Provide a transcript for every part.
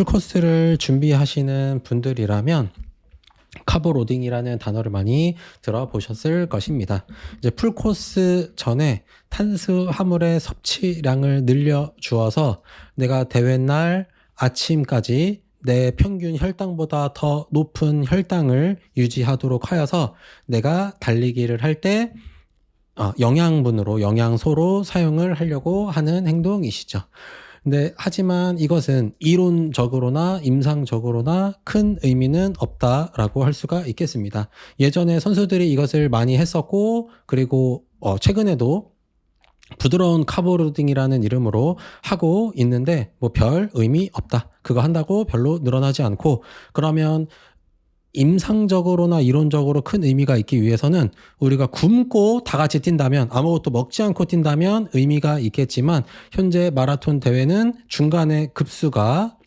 풀코스를 준비하시는 분들이라면 카보로딩이라는 단어를 많이 들어보셨을 것입니다. 이제 풀코스 전에 탄수화물의 섭취량을 늘려주어서 내가 대회날 아침까지 내 평균 혈당보다 더 높은 혈당을 유지하도록 하여서 내가 달리기를 할 때 영양분으로, 영양소로 사용을 하려고 하는 행동이시죠. 근데 하지만 이것은 이론적으로나 임상적으로나 큰 의미는 없다라고 할 수가 있겠습니다. 예전에 선수들이 이것을 많이 했었고, 그리고 최근에도 부드러운 카보로딩이라는 이름으로 하고 있는데 뭐 별 의미 없다. 그거 한다고 별로 늘어나지 않고, 그러면 임상적으로나 이론적으로 큰 의미가 있기 위해서는 우리가 굶고 다 같이 뛴다면, 아무것도 먹지 않고 뛴다면 의미가 있겠지만, 현재 마라톤 대회는 중간에 급수가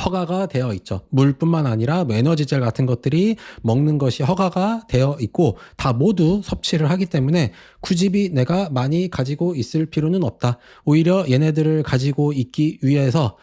허가가 되어 있죠. 물뿐만 아니라 에너지젤 같은 것들이 먹는 것이 허가가 되어 있고 다 모두 섭취를 하기 때문에 굳이 내가 많이 가지고 있을 필요는 없다. 오히려 얘네들을 가지고 있기 위해서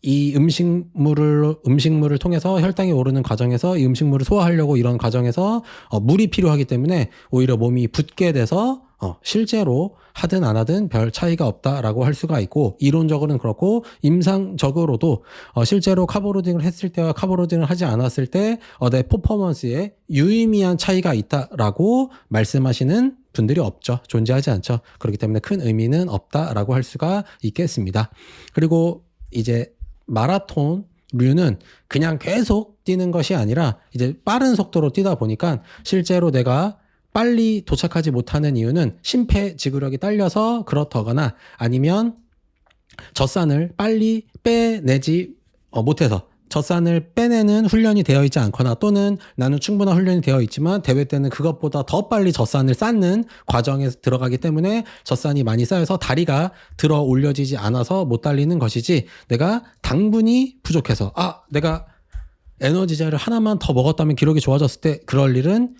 이 음식물을 통해서 혈당이 오르는 과정에서 이 음식물을 소화하려고 이런 과정에서 물이 필요하기 때문에 오히려 몸이 붓게 돼서 실제로 하든 안 하든 별 차이가 없다라고 할 수가 있고, 이론적으로는 그렇고 임상적으로도 실제로 카보로딩을 했을 때와 카보로딩을 하지 않았을 때 내 퍼포먼스에 유의미한 차이가 있다라고 말씀하시는 분들이 없죠. 존재하지 않죠. 그렇기 때문에 큰 의미는 없다라고 할 수가 있겠습니다. 그리고 이제 마라톤류는 그냥 계속 뛰는 것이 아니라 이제 빠른 속도로 뛰다 보니까 실제로 내가 빨리 도착하지 못하는 이유는 심폐지구력이 딸려서 그렇다거나 아니면 젖산을 빨리 빼내지 못해서, 젖산을 빼내는 훈련이 되어 있지 않거나, 또는 나는 충분한 훈련이 되어 있지만 대회 때는 그것보다 더 빨리 젖산을 쌓는 과정에 들어가기 때문에 젖산이 많이 쌓여서 다리가 들어 올려지지 않아서 못 달리는 것이지, 내가 당분이 부족해서 내가 에너지제를 하나만 더 먹었다면 기록이 좋아졌을 때 그럴 일은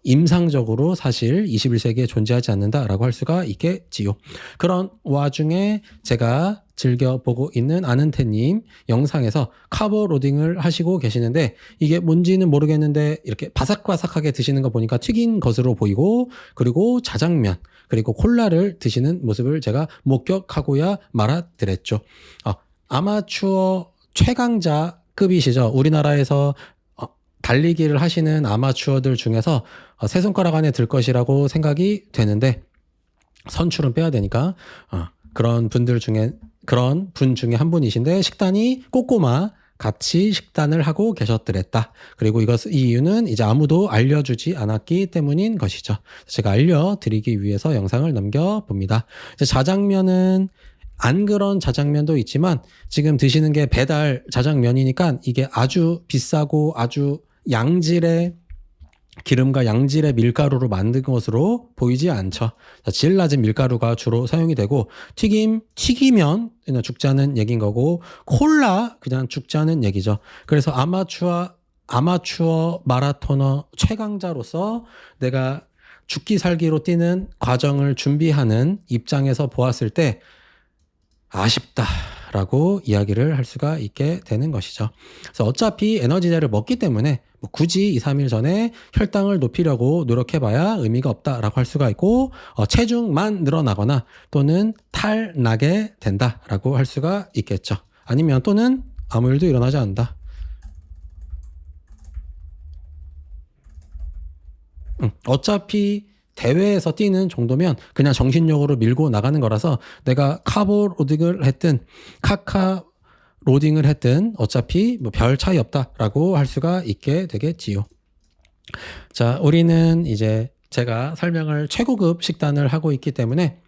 임상적으로 사실 21세기에 존재하지 않는다라고 할 수가 있겠지요. 그런 와중에 제가 즐겨보고 있는 아는테님 영상에서 카보로딩을 하시고 계시는데, 이게 뭔지는 모르겠는데 이렇게 바삭바삭하게 드시는 거 보니까 튀긴 것으로 보이고, 그리고 자장면, 그리고 콜라를 드시는 모습을 제가 목격하고야 말아드렸죠. 아마추어 최강자급이시죠. 우리나라에서 달리기를 하시는 아마추어들 중에서 세 손가락 안에 들 것이라고 생각이 되는데, 선출은 빼야 되니까 그런 분 중에 한 분이신데, 식단이 꼬꼬마 같이 식단을 하고 계셨더랬다. 그리고 이 이유는 이제 아무도 알려주지 않았기 때문인 것이죠. 제가 알려드리기 위해서 영상을 남겨봅니다. 이제 자장면은 안 그런 자장면도 있지만 지금 드시는 게 배달 자장면이니까 이게 아주 비싸고 아주 양질의 기름과 양질의 밀가루로 만든 것으로 보이지 않죠. 질 낮은 밀가루가 주로 사용이 되고, 튀기면 그냥 죽자는 얘기인 거고, 콜라 그냥 죽자는 얘기죠. 그래서 아마추어 마라토너 최강자로서 내가 죽기 살기로 뛰는 과정을 준비하는 입장에서 보았을 때 아쉽다라고 이야기를 할 수가 있게 되는 것이죠. 그래서 어차피 에너지제를 먹기 때문에 굳이 2, 3일 전에 혈당을 높이려고 노력해봐야 의미가 없다라고 할 수가 있고, 체중만 늘어나거나 또는 탈나게 된다라고 할 수가 있겠죠. 아니면 또는 아무 일도 일어나지 않는다. 어차피 대회에서 뛰는 정도면 그냥 정신력으로 밀고 나가는 거라서 내가 카보로딩을 했든 카카로딩을 했든 어차피 별 차이 없다라고 할 수가 있게 되겠지요. 자, 우리는 이제 제가 설명을 최고급 식단을 하고 있기 때문에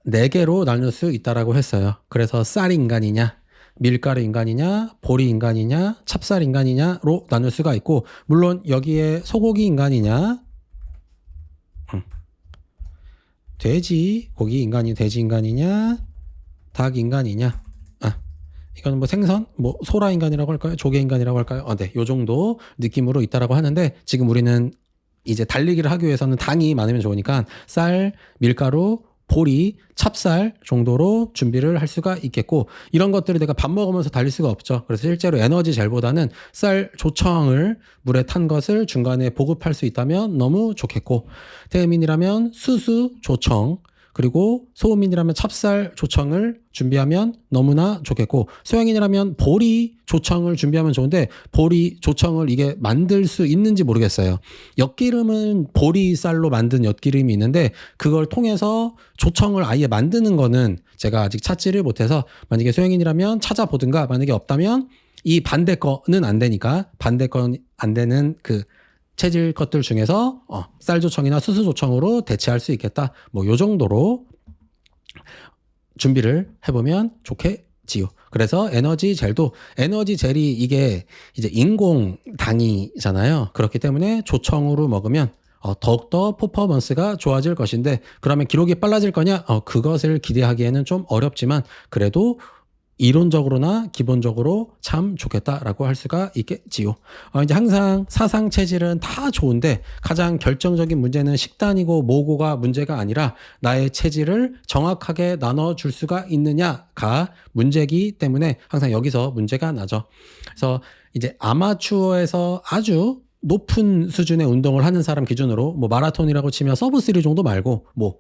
4개로 나눌 수 있다라고 했어요. 그래서 쌀 인간이냐, 밀가루 인간이냐, 보리 인간이냐, 찹쌀 인간이냐로 나눌 수가 있고, 물론 여기에 소고기 인간이냐, 돼지 인간이냐, 닭 인간이냐, 이건 뭐 생선, 뭐 소라 인간이라고 할까요? 조개 인간이라고 할까요? 네, 요 정도 느낌으로 있다라고 하는데, 지금 우리는 이제 달리기를 하기 위해서는 당이 많으면 좋으니까 쌀, 밀가루, 보리, 찹쌀 정도로 준비를 할 수가 있겠고, 이런 것들을 내가 밥 먹으면서 달릴 수가 없죠. 그래서 실제로 에너지 젤보다는 쌀 조청을 물에 탄 것을 중간에 보급할 수 있다면 너무 좋겠고, 태음인이라면 수수 조청, 그리고 소음인이라면 찹쌀 조청을 준비하면 너무나 좋겠고, 소양인이라면 보리 조청을 준비하면 좋은데, 보리 조청을 이게 만들 수 있는지 모르겠어요. 엿기름은 보리쌀로 만든 엿기름이 있는데 그걸 통해서 조청을 아예 만드는 거는 제가 아직 찾지를 못해서, 만약에 소양인이라면 찾아보든가, 만약에 없다면 이 반대 거는 안 되니까 반대 건 안 되는 그 체질 것들 중에서 쌀조청이나 수수조청으로 대체할 수 있겠다. 뭐 요 정도로 준비를 해보면 좋겠지요. 그래서 에너지 젤도, 에너지 젤이 이게 이제 인공당이잖아요. 그렇기 때문에 조청으로 먹으면 더욱더 퍼포먼스가 좋아질 것인데, 그러면 기록이 빨라질 거냐? 그것을 기대하기에는 좀 어렵지만 그래도 이론적으로나 기본적으로 참 좋겠다라고 할 수가 있겠지요. 이제 항상 사상 체질은 다 좋은데 가장 결정적인 문제는 식단이고 모고가 문제가 아니라 나의 체질을 정확하게 나눠줄 수가 있느냐가 문제이기 때문에 항상 여기서 문제가 나죠. 그래서 이제 아마추어에서 아주 높은 수준의 운동을 하는 사람 기준으로 뭐 마라톤이라고 치면 서브 3 정도 말고 뭐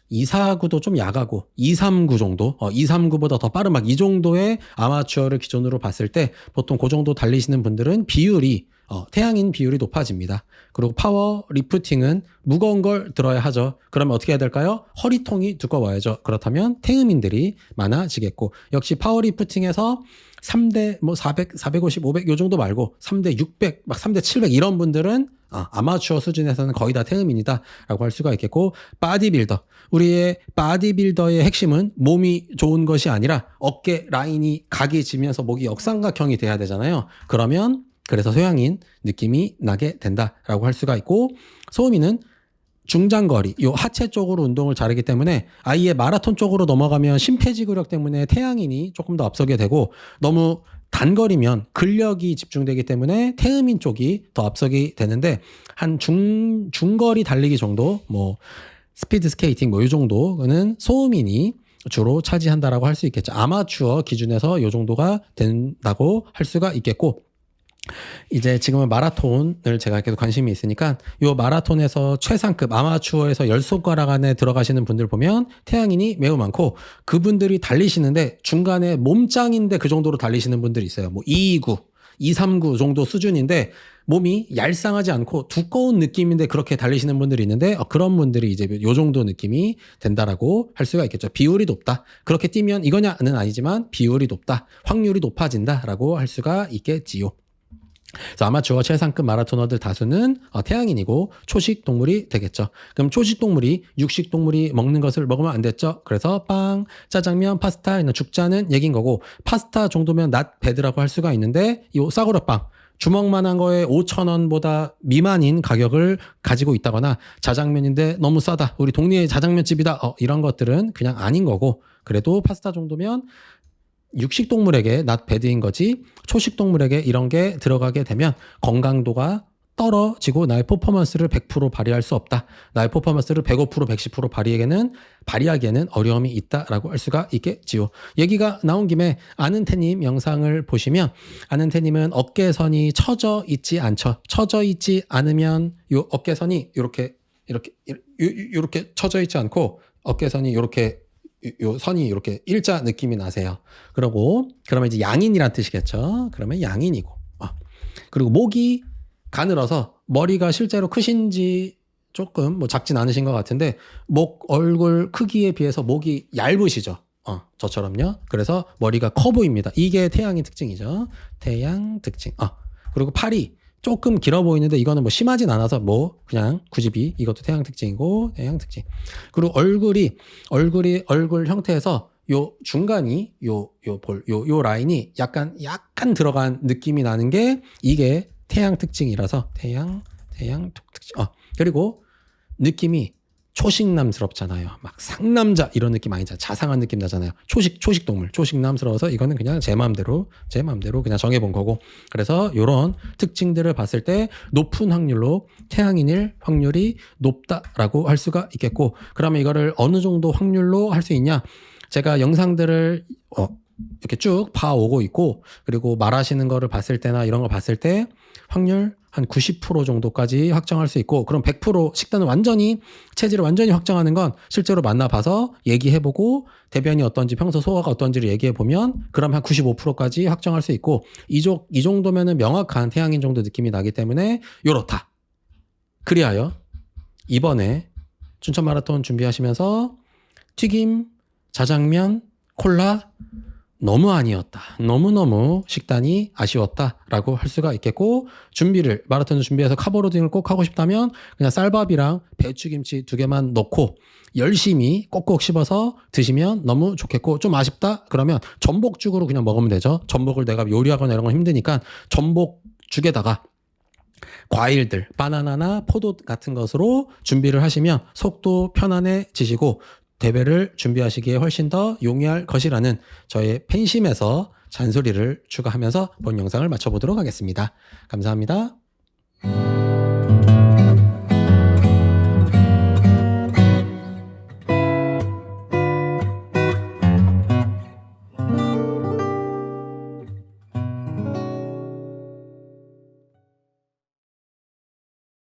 2, 4구도 좀 야가고 2, 3구 정도 2, 3구보다 더 빠른 막 이 정도의 아마추어를 기준으로 봤을 때 보통 그 정도 달리시는 분들은 비율이 태양인 비율이 높아집니다. 그리고 파워 리프팅은 무거운 걸 들어야 하죠. 그러면 어떻게 해야 될까요? 허리통이 두꺼워야죠. 그렇다면 태음인들이 많아지겠고, 역시 파워 리프팅에서 3대 뭐 400, 450, 500 요 정도 말고 3대 600, 막 3대 700 이런 분들은 아마추어 수준에서는 거의 다 태음인이다 라고 할 수가 있겠고, 바디빌더, 우리의 바디빌더의 핵심은 몸이 좋은 것이 아니라 어깨 라인이 각이 지면서 목이 역삼각형이 돼야 되잖아요. 그러면 그래서 소양인 느낌이 나게 된다라고 할 수가 있고, 소음인은 중장거리, 요 하체 쪽으로 운동을 잘하기 때문에 아예 마라톤 쪽으로 넘어가면 심폐지구력 때문에 태양인이 조금 더 앞서게 되고, 너무 단거리면 근력이 집중되기 때문에 태음인 쪽이 더 앞서게 되는데, 한 중거리 달리기 정도, 뭐 스피드 스케이팅 뭐 이 정도는 소음인이 주로 차지한다라고 할 수 있겠죠. 아마추어 기준에서 요 정도가 된다고 할 수가 있겠고, 이제 지금은 마라톤을 제가 계속 관심이 있으니까 요 마라톤에서 최상급 아마추어에서 10손가락 안에 들어가시는 분들 보면 태양인이 매우 많고, 그분들이 달리시는데 중간에 몸짱인데 그 정도로 달리시는 분들이 있어요. 뭐 229, 239 정도 수준인데 몸이 얄쌍하지 않고 두꺼운 느낌인데 그렇게 달리시는 분들이 있는데, 그런 분들이 이제 요 정도 느낌이 된다라고 할 수가 있겠죠. 비율이 높다. 그렇게 뛰면 이거냐는 아니지만 비율이 높다. 확률이 높아진다라고 할 수가 있겠지요. 그래서 아마추어 최상급 마라토너들 다수는 태양인이고 초식 동물이 되겠죠. 그럼 초식 동물이 육식 동물이 먹는 것을 먹으면 안 됐죠. 그래서 빵, 짜장면, 파스타, 죽자는 얘긴 거고, 파스타 정도면 낫 배드라고 할 수가 있는데 이 싸구려빵 주먹만한 거에 5,000원보다 미만인 가격을 가지고 있다거나, 자장면인데 너무 싸다, 우리 동네에 자장면집이다, 이런 것들은 그냥 아닌 거고, 그래도 파스타 정도면 육식 동물에게 낫 배드인 거지, 초식 동물에게 이런 게 들어가게 되면 건강도가 떨어지고 나의 퍼포먼스를 100% 발휘할 수 없다. 나의 퍼포먼스를 105%, 110% 발휘하기에는 어려움이 있다라고 할 수가 있겠지요. 얘기가 나온 김에 아는태님 영상을 보시면, 아는태님은 어깨선이 처져 있지 않죠. 처져 있지 않으면 요 어깨선이 이렇게 처져 있지 않고 어깨선이 이렇게 요 선이 이렇게 일자 느낌이 나세요. 그러면 이제 양인이란 뜻이겠죠. 그러면 양인이고, 그리고 목이 가늘어서 머리가 실제로 크신지 조금 뭐 작진 않으신 것 같은데, 목 얼굴 크기에 비해서 목이 얇으시죠. 저처럼요. 그래서 머리가 커 보입니다. 이게 태양인 특징이죠. 태양 특징. 그리고 팔이 조금 길어 보이는데 이거는 뭐 심하진 않아서 뭐 그냥 굳이 이것도 태양 특징이고, 태양 특징. 그리고 얼굴 형태에서 요 중간이 요 라인이 약간 들어간 느낌이 나는 게 이게 태양 특징이라서 태양 특징. 그리고 느낌이 초식남스럽잖아요. 막 상남자 이런 느낌 아니잖아요. 자상한 느낌 나잖아요. 초식 동물, 초식남스러워서 이거는 그냥 제 마음대로 그냥 정해본 거고. 그래서 이런 특징들을 봤을 때 높은 확률로 태양인일 확률이 높다라고 할 수가 있겠고, 그러면 이거를 어느 정도 확률로 할 수 있냐? 제가 영상들을 이렇게 쭉 봐오고 있고, 그리고 말하시는 거를 봤을 때나 이런 걸 봤을 때 확률 한 90% 정도까지 확정할 수 있고, 그럼 100% 식단을 체질을 완전히 확정하는 건 실제로 만나봐서 얘기해보고 대변이 어떤지 평소 소화가 어떤지를 얘기해보면 그럼 한 95%까지 확정할 수 있고, 이 정도면은 명확한 태양인 정도 느낌이 나기 때문에 요렇다. 그리하여 이번에 춘천 마라톤 준비하시면서 튀김, 자장면, 콜라 너무 아니었다. 너무너무 식단이 아쉬웠다라고 할 수가 있겠고, 마라톤을 준비해서 카보로딩을 꼭 하고 싶다면 그냥 쌀밥이랑 배추김치 2개만 넣고 열심히 꼭꼭 씹어서 드시면 너무 좋겠고, 좀 아쉽다? 그러면 전복죽으로 그냥 먹으면 되죠. 전복을 내가 요리하거나 이런 건 힘드니까 전복죽에다가 과일들, 바나나나 포도 같은 것으로 준비를 하시면 속도 편안해지시고 대회를 준비하시기에 훨씬 더 용이할 것이라는 저의 팬심에서 잔소리를 추가하면서 본 영상을 마쳐보도록 하겠습니다. 감사합니다.